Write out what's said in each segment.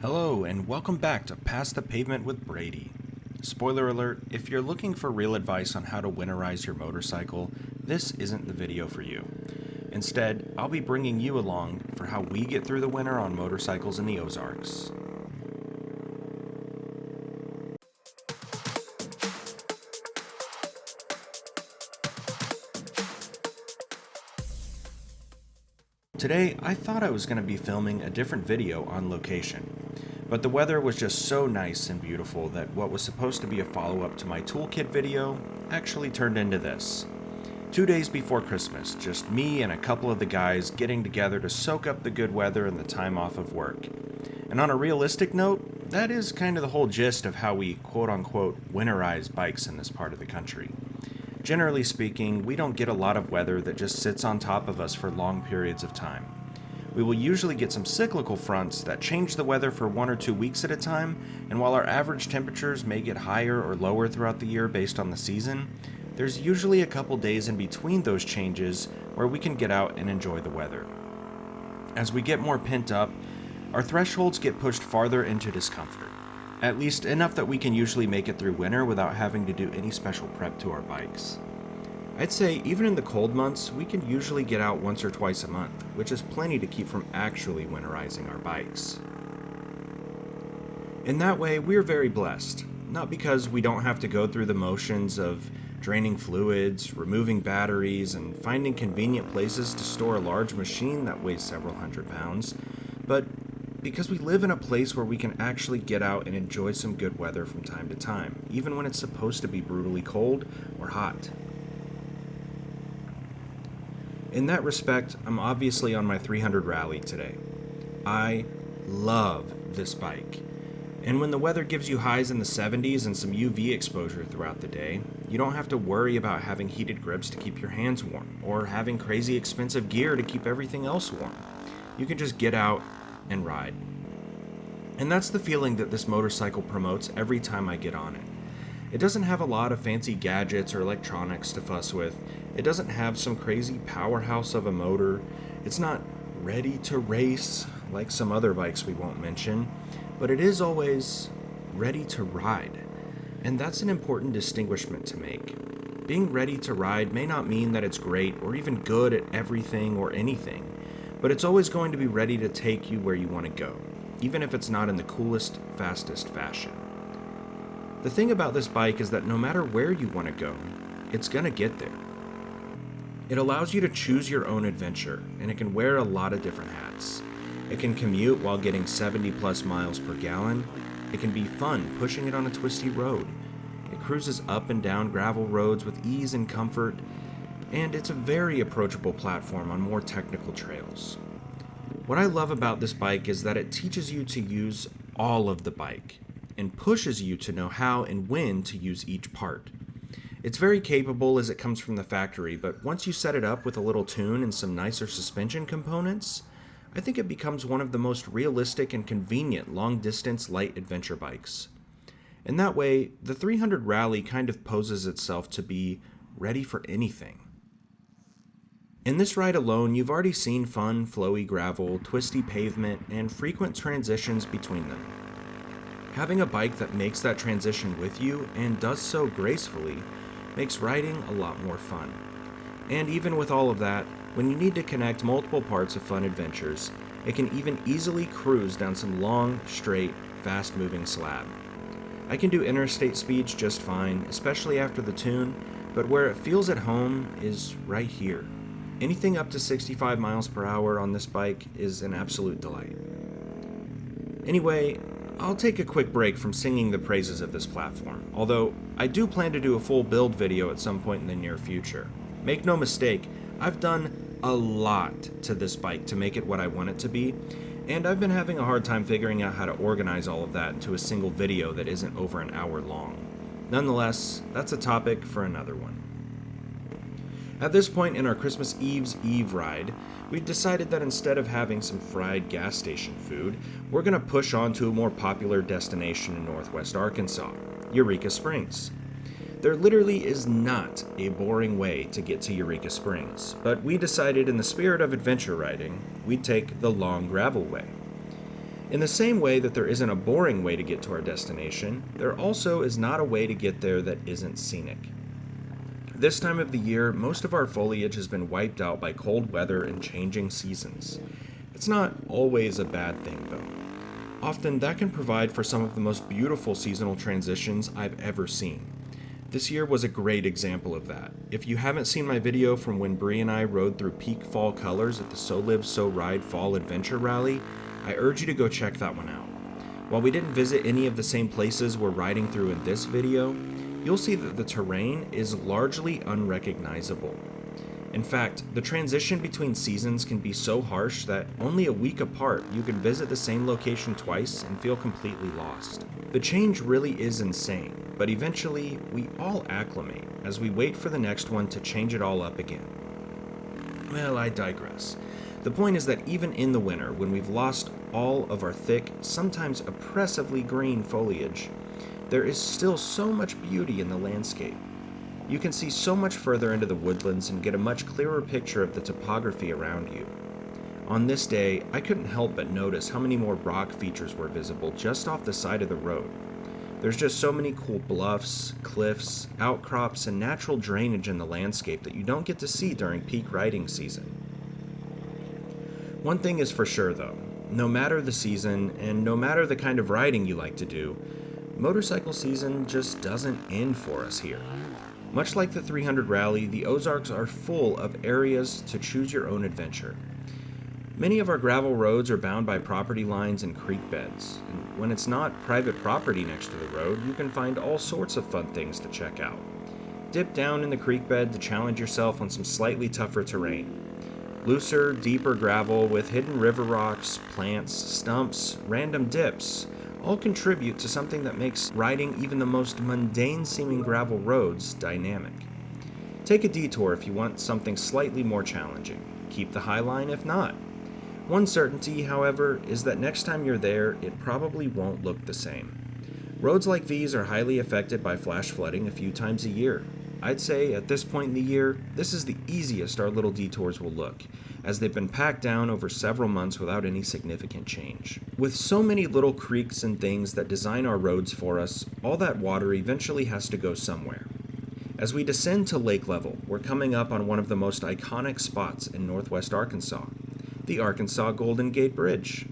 Hello, and welcome back to Past the Pavement with Brady. Spoiler alert, if you're looking for real advice on how to winterize your motorcycle, this isn't the video for you. Instead, I'll be bringing you along for how we get through the winter on motorcycles in the Ozarks. Today, I thought I was going to be filming a different video on location, but the weather was just so nice and beautiful that what was supposed to be a follow-up to my toolkit video actually turned into this. 2 days before Christmas, just me and a couple of the guys getting together to soak up the good weather and the time off of work. And on a realistic note, that is kind of the whole gist of how we quote-unquote winterize bikes in this part of the country. Generally speaking, we don't get a lot of weather that just sits on top of us for long periods of time. We will usually get some cyclical fronts that change the weather for 1 or 2 weeks at a time, and while our average temperatures may get higher or lower throughout the year based on the season, there's usually a couple days in between those changes where we can get out and enjoy the weather. As we get more pent up, our thresholds get pushed farther into discomfort. At least enough that we can usually make it through winter without having to do any special prep to our bikes. I'd say even in the cold months, we can usually get out once or twice a month, which is plenty to keep from actually winterizing our bikes. In that way, we're very blessed, not because we don't have to go through the motions of draining fluids, removing batteries, and finding convenient places to store a large machine that weighs several hundred pounds, but because we live in a place where we can actually get out and enjoy some good weather from time to time, even when it's supposed to be brutally cold or hot. In that respect, I'm obviously on my 300 Rally today. I love this bike. And when the weather gives you highs in the 70s and some UV exposure throughout the day, you don't have to worry about having heated grips to keep your hands warm, or having crazy expensive gear to keep everything else warm. You can just get out and ride. And that's the feeling that this motorcycle promotes every time I get on it. It doesn't have a lot of fancy gadgets or electronics to fuss with. It doesn't have some crazy powerhouse of a motor. It's not ready to race like some other bikes we won't mention, but it is always ready to ride. And that's an important distinguishment to make. Being ready to ride may not mean that it's great or even good at everything or anything, but it's always going to be ready to take you where you want to go, even if it's not in the coolest, fastest fashion. The thing about this bike is that no matter where you want to go, it's going to get there. It allows you to choose your own adventure, and it can wear a lot of different hats. It can commute while getting 70 plus miles per gallon. It can be fun pushing it on a twisty road. It cruises up and down gravel roads with ease and comfort, and it's a very approachable platform on more technical trails. What I love about this bike is that it teaches you to use all of the bike and pushes you to know how and when to use each part. It's very capable as it comes from the factory, but once you set it up with a little tune and some nicer suspension components, I think it becomes one of the most realistic and convenient long-distance light adventure bikes. In that way, the 300 Rally kind of poses itself to be ready for anything. In this ride alone, you've already seen fun, flowy gravel, twisty pavement, and frequent transitions between them. Having a bike that makes that transition with you, and does so gracefully, makes riding a lot more fun. And even with all of that, when you need to connect multiple parts of fun adventures, it can even easily cruise down some long, straight, fast-moving slab. I can do interstate speeds just fine, especially after the tune, but where it feels at home is right here. Anything up to 65 miles per hour on this bike is an absolute delight. Anyway, I'll take a quick break from singing the praises of this platform, although I do plan to do a full build video at some point in the near future. Make no mistake, I've done a lot to this bike to make it what I want it to be, and I've been having a hard time figuring out how to organize all of that into a single video that isn't over an hour long. Nonetheless, that's a topic for another one. At this point in our Christmas Eve's Eve ride, we've decided that instead of having some fried gas station food, we're going to push on to a more popular destination in northwest Arkansas, Eureka Springs. There literally is not a boring way to get to Eureka Springs, but we decided in the spirit of adventure riding, we'd take the long gravel way. In the same way that there isn't a boring way to get to our destination, there also is not a way to get there that isn't scenic. This time of the year, most of our foliage has been wiped out by cold weather and changing seasons. It's not always a bad thing, though. Often that can provide for some of the most beautiful seasonal transitions I've ever seen. This year was a great example of that. If you haven't seen my video from when Bree and I rode through peak fall colors at the So Live So Ride Fall Adventure Rally, I urge you to go check that one out. While we didn't visit any of the same places we're riding through in this video, you'll see that the terrain is largely unrecognizable. In fact, the transition between seasons can be so harsh that only a week apart you can visit the same location twice and feel completely lost. The change really is insane, but eventually we all acclimate as we wait for the next one to change it all up again. Well, I digress. The point is that even in the winter, when we've lost all of our thick, sometimes oppressively green foliage, there is still so much beauty in the landscape. You can see so much further into the woodlands and get a much clearer picture of the topography around you. On this day, I couldn't help but notice how many more rock features were visible just off the side of the road. There's just so many cool bluffs, cliffs, outcrops, and natural drainage in the landscape that you don't get to see during peak riding season. One thing is for sure though, no matter the season and no matter the kind of riding you like to do, motorcycle season just doesn't end for us here. Much like the 300 Rally, the Ozarks are full of areas to choose your own adventure. Many of our gravel roads are bound by property lines and creek beds, and when it's not private property next to the road, you can find all sorts of fun things to check out. Dip down in the creek bed to challenge yourself on some slightly tougher terrain. Looser, deeper gravel with hidden river rocks, plants, stumps, random dips, all contribute to something that makes riding even the most mundane-seeming gravel roads dynamic. Take a detour if you want something slightly more challenging. Keep the high line if not. One certainty, however, is that next time you're there, it probably won't look the same. Roads like these are highly affected by flash flooding a few times a year. I'd say at this point in the year, this is the easiest our little detours will look, as they've been packed down over several months without any significant change. With so many little creeks and things that design our roads for us, all that water eventually has to go somewhere. As we descend to lake level, we're coming up on one of the most iconic spots in northwest Arkansas, the Arkansas Golden Gate Bridge.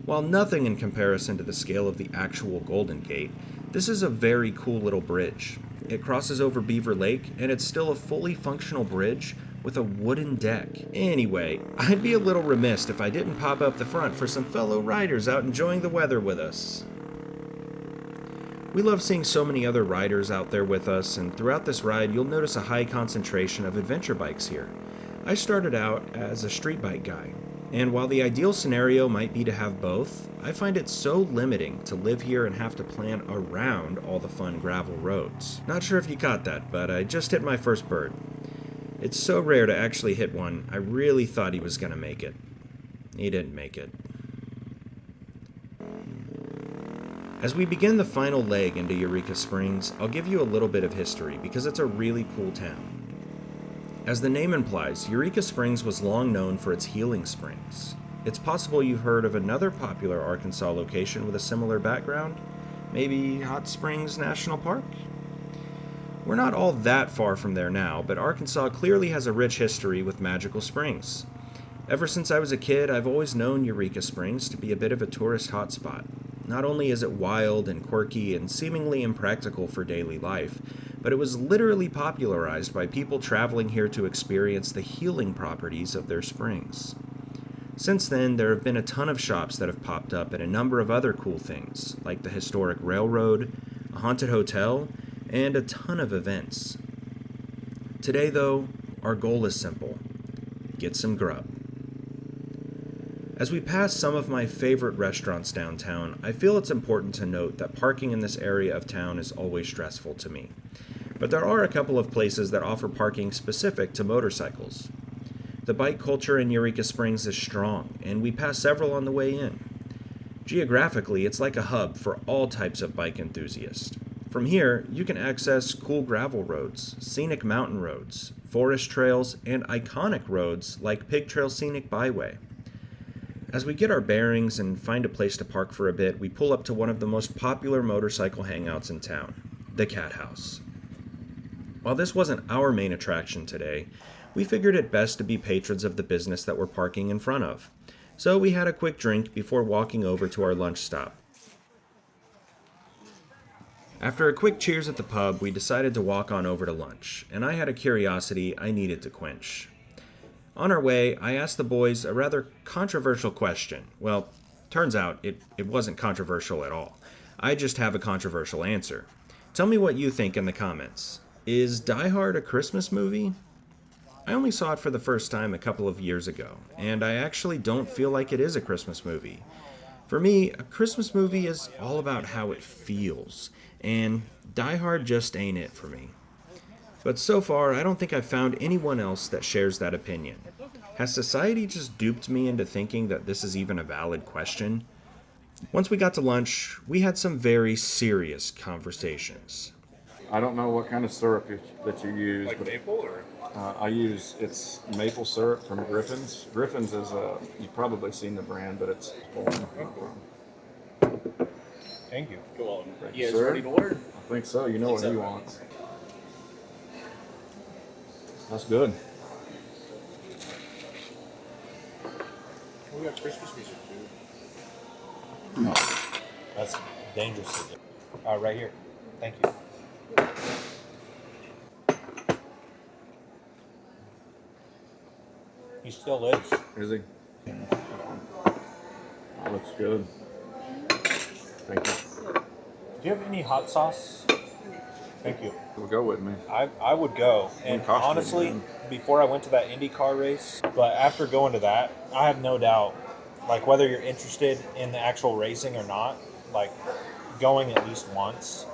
While nothing in comparison to the scale of the actual Golden Gate, this is a very cool little bridge. It crosses over Beaver Lake, and it's still a fully functional bridge with a wooden deck. Anyway, I'd be a little remiss if I didn't pop up the front for some fellow riders out enjoying the weather with us. We love seeing so many other riders out there with us, and throughout this ride you'll notice a high concentration of adventure bikes here. I started out as a street bike guy, and while the ideal scenario might be to have both, I find it so limiting to live here and have to plan around all the fun gravel roads. Not sure if you caught that, but I just hit my first bird. It's so rare to actually hit one, I really thought he was gonna make it. He didn't make it. As we begin the final leg into Eureka Springs, I'll give you a little bit of history because it's a really cool town. As the name implies, Eureka Springs was long known for its healing springs. It's possible you've heard of another popular Arkansas location with a similar background, maybe Hot Springs National Park? We're not all that far from there now, but Arkansas clearly has a rich history with magical springs. Ever since I was a kid, I've always known Eureka Springs to be a bit of a tourist hotspot. Not only is it wild and quirky and seemingly impractical for daily life, but it was literally popularized by people traveling here to experience the healing properties of their springs. Since then, there have been a ton of shops that have popped up and a number of other cool things, like the historic railroad, a haunted hotel, and a ton of events. Today, though, our goal is simple: get some grub. As we pass some of my favorite restaurants downtown, I feel it's important to note that parking in this area of town is always stressful to me. But there are a couple of places that offer parking specific to motorcycles. The bike culture in Eureka Springs is strong, and we pass several on the way in. Geographically, it's like a hub for all types of bike enthusiasts. From here, you can access cool gravel roads, scenic mountain roads, forest trails, and iconic roads like Pig Trail Scenic Byway. As we get our bearings and find a place to park for a bit, we pull up to one of the most popular motorcycle hangouts in town, the Cat House. While this wasn't our main attraction today, we figured it best to be patrons of the business that we're parking in front of. So we had a quick drink before walking over to our lunch stop. After a quick cheers at the pub, we decided to walk on over to lunch, and I had a curiosity I needed to quench. On our way, I asked the boys a rather controversial question. Well, turns out it wasn't controversial at all. I just have a controversial answer. Tell me what you think in the comments. Is Die Hard a Christmas movie? I only saw it for the first time a couple of years ago, and I actually don't feel like it is a Christmas movie. For me, a Christmas movie is all about how it feels, and Die Hard just ain't it for me. But so far, I don't think I've found anyone else that shares that opinion. Has society just duped me into thinking that this is even a valid question? Once we got to lunch, we had some very serious conversations. I don't know what kind of syrup that you use. Like maple or? It's maple syrup from Griffin's. Griffin's is you've probably seen the brand, but it's Thank you. Go on. Thank You you, guys sir. ready to order? I think so. You know what he wants. That's good. We got Christmas music too. That's dangerous. Right here. Thank you. He still is. Is he? That looks good. Thank you. Do you have any hot sauce? Thank you. We'll go with me. I would go. And costume, honestly, man. before I went to that IndyCar race, but after going to that, I have no doubt, like whether you're interested in the actual racing or not, like going at least once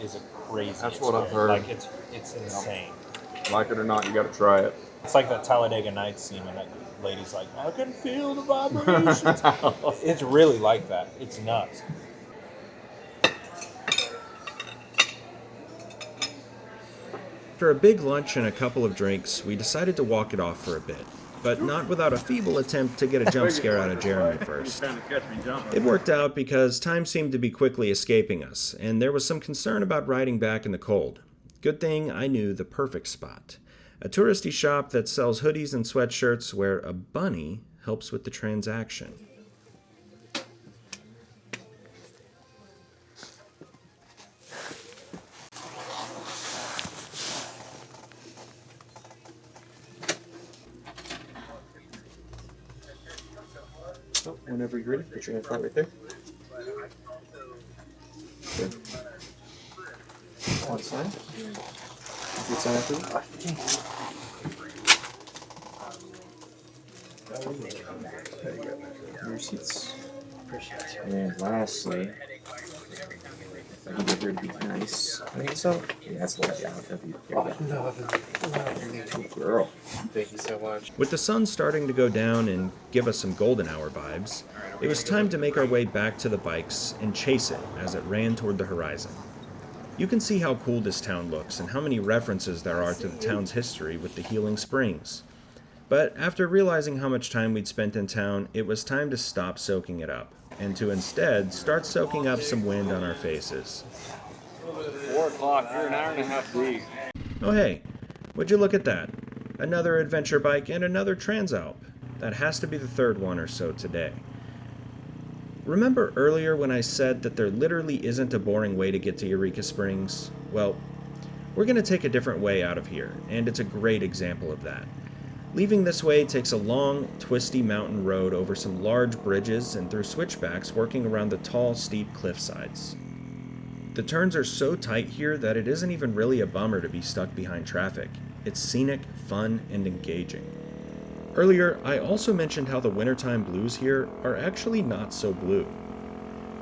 is a crazy That's what I've experience. heard. Like it's insane. Like it or not, you got to try it. It's like that Talladega Nights scene when that lady's like, I can feel the vibrations. It's really like that. It's nuts. After a big lunch and a couple of drinks, we decided to walk it off for a bit, but not without a feeble attempt to get a jump scare out of Jeremy first. It worked out because time seemed to be quickly escaping us, and there was some concern about riding back in the cold. Good thing I knew the perfect spot. A touristy shop that sells hoodies and sweatshirts where a bunny helps with the transaction. Oh, whenever you're ready, put your hand flat right there. Good. One side. Good side after that. There you go. Your receipts. And lastly, I need her to be nice. I think so. Yeah, that's what Good girl. Thank you so much. With the sun starting to go down and give us some golden hour vibes, it was time to make our way back to the bikes and chase it as it ran toward the horizon. You can see how cool this town looks and how many references there are to the town's history with the healing springs. But after realizing how much time we'd spent in town, it was time to stop soaking it up, and to instead start soaking up some wind on our faces. 4 o'clock. You're an hour and a half deep. Oh hey, would you look at that? Another adventure bike and another Transalp. That has to be the third one or so today. Remember earlier when I said that there literally isn't a boring way to get to Eureka Springs? Well, we're going to take a different way out of here, and it's a great example of that. Leaving this way takes a long, twisty mountain road over some large bridges and through switchbacks working around the tall, steep cliff sides. The turns are so tight here that it isn't even really a bummer to be stuck behind traffic. It's scenic, fun, and engaging. Earlier, I also mentioned how the wintertime blues here are actually not so blue.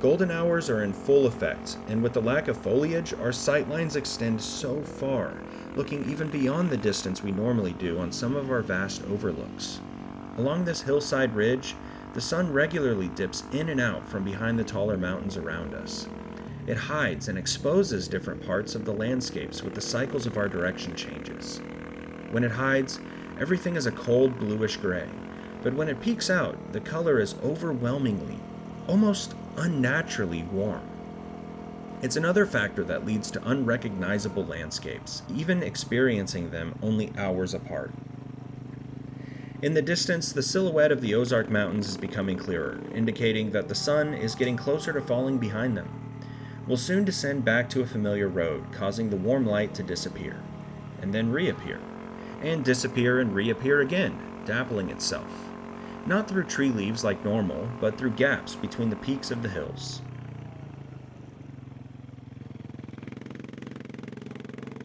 Golden hours are in full effect, and with the lack of foliage, our sightlines extend so far, looking even beyond the distance we normally do on some of our vast overlooks. Along this hillside ridge, the sun regularly dips in and out from behind the taller mountains around us. It hides and exposes different parts of the landscapes with the cycles of our direction changes. When it hides, everything is a cold bluish gray, but when it peaks out, the color is overwhelmingly, almost unnaturally warm. It's another factor that leads to unrecognizable landscapes, even experiencing them only hours apart. In the distance, the silhouette of the Ozark Mountains is becoming clearer, indicating that the sun is getting closer to falling behind them. We'll soon descend back to a familiar road, causing the warm light to disappear, and then reappear, and disappear and reappear again, dappling itself. Not through tree leaves like normal, but through gaps between the peaks of the hills.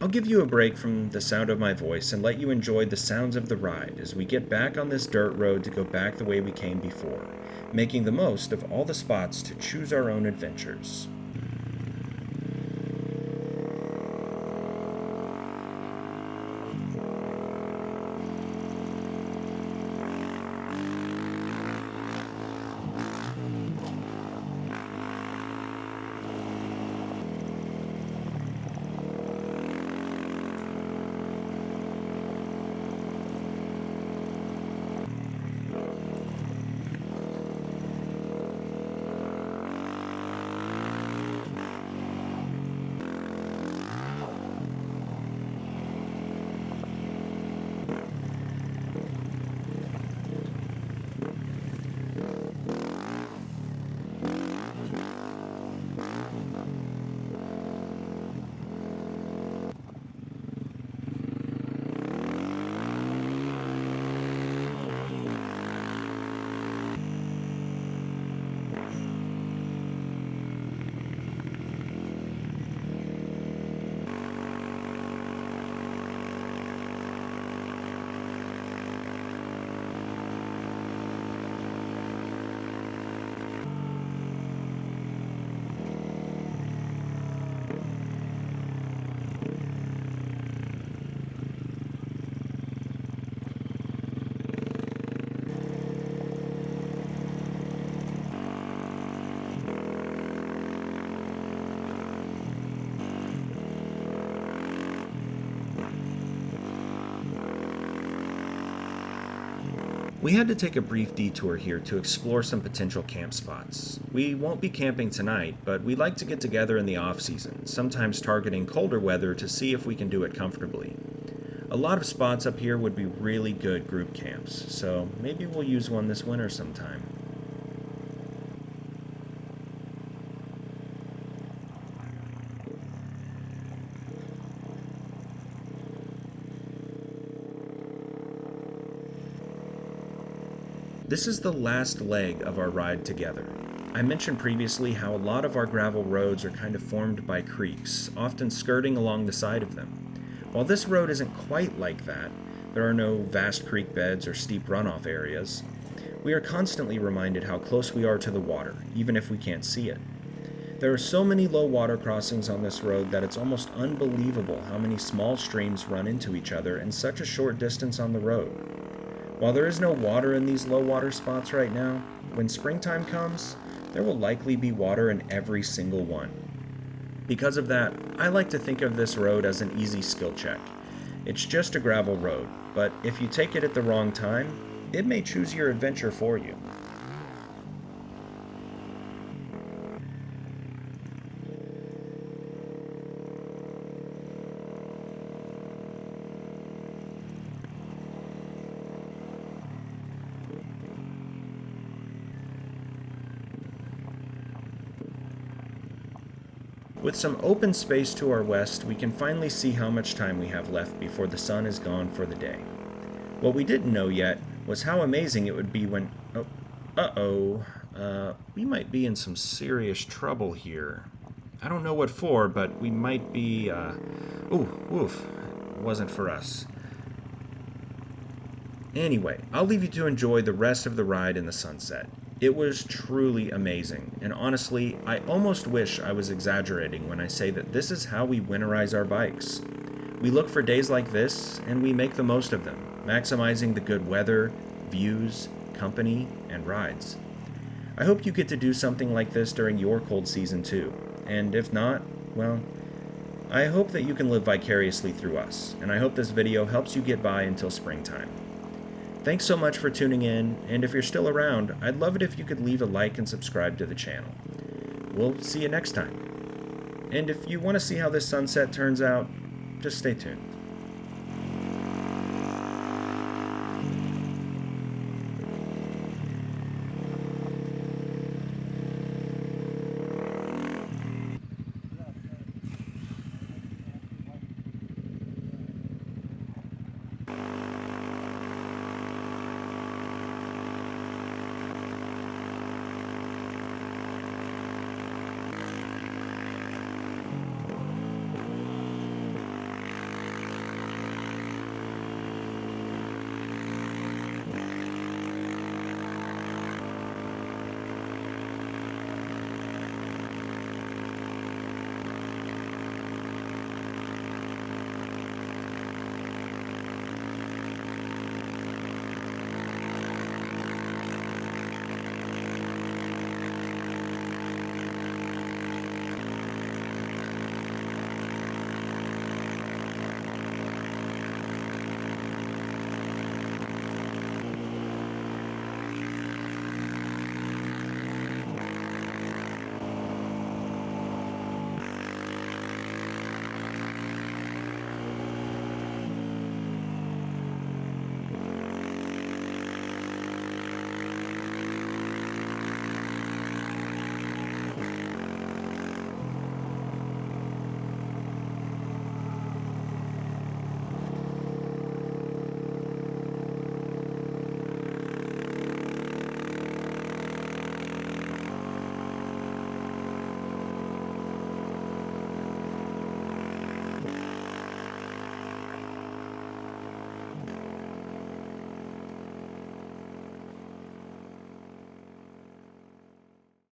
I'll give you a break from the sound of my voice and let you enjoy the sounds of the ride as we get back on this dirt road to go back the way we came before, making the most of all the spots to choose our own adventures. We had to take a brief detour here to explore some potential camp spots. We won't be camping tonight, but we like to get together in the off-season, sometimes targeting colder weather to see if we can do it comfortably. A lot of spots up here would be really good group camps, so maybe we'll use one this winter sometime. This is the last leg of our ride together. I mentioned previously how a lot of our gravel roads are kind of formed by creeks, often skirting along the side of them. While this road isn't quite like that, there are no vast creek beds or steep runoff areas, we are constantly reminded how close we are to the water, even if we can't see it. There are so many low water crossings on this road that it's almost unbelievable how many small streams run into each other in such a short distance on the road. While there is no water in these low water spots right now, when springtime comes, there will likely be water in every single one. Because of that, I like to think of this road as an easy skill check. It's just a gravel road, but if you take it at the wrong time, it may choose your adventure for you. With some open space to our west, we can finally see how much time we have left before the sun is gone for the day. What we didn't know yet was how amazing it would be when... we might be in some serious trouble here. I don't know what for, but we might be, oof, it wasn't for us. Anyway, I'll leave you to enjoy the rest of the ride in the sunset. It was truly amazing, and honestly, I almost wish I was exaggerating when I say that this is how we winterize our bikes. We look for days like this, and we make the most of them, maximizing the good weather, views, company, and rides. I hope you get to do something like this during your cold season too, and if not, well, I hope that you can live vicariously through us, and I hope this video helps you get by until springtime. Thanks so much for tuning in, and if you're still around, I'd love it if you could leave a like and subscribe to the channel. We'll see you next time. And if you want to see how this sunset turns out, just stay tuned.